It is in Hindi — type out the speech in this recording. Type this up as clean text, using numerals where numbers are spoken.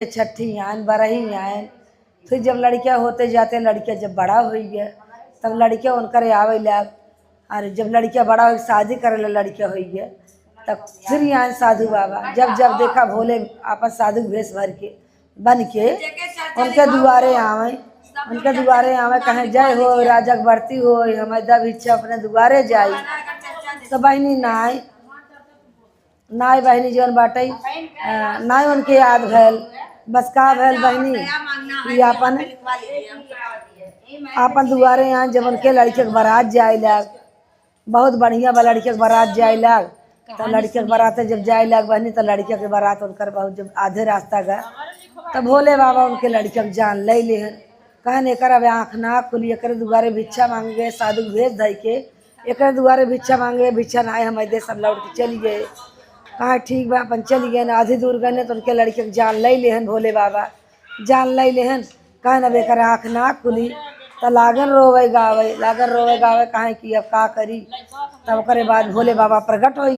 छठी आन बरही आन। फिर जब लड़कियां होते जाते लड़कियां जब बड़ा हुई है तब लड़कियां उनकर आवे लग। और जब लड़कियां बड़ा हो शादी करे ला लड़कियां हुई है तब फिर यहाँ साधु बाबा जब जब देखा भोले आपस साधु भेष भर के बन के उनके दुआरे आवे। उनके दुआरे आवे कहे जय हो राजक बढ़ती हो हमारे दब इच्छा अपने दुआरे जाई। तो बहनी नाय नाय बहनी जौन बाटे नाय उनके याद भैल बस का भैल बहनी अपन आपन दुआरे यहाँ जब उनके लड़के के बारात जाए लग बहुत बढ़िया बा लड़के के बारात जाए लग। तो लड़के के बारात जब जाए लग बहनी तो लड़के के बारात उनकर बहुत जब आधे रास्ता गए तो भोले बाबा उनके लड़के के जान ले लेहन। कहन एक अब आँख ना खुली एक दुआरे भिक्षा मांगे साधु भेज धई के एक दुआरे भिक्षा मांगे भिक्षा ना आए हमारे देश सब लौट के चली गए। कहा ठीक बा अपन चली गए ना आधी दूर गए तो उनके लड़के के जान ले लेहन भोले बाबा जान ले लेहन। कहन अब एक आँख ना खुली तो लागन रोवे गावे कहे कि अब का करी। तब ओकरे बाद भोले बाबा प्रकट हो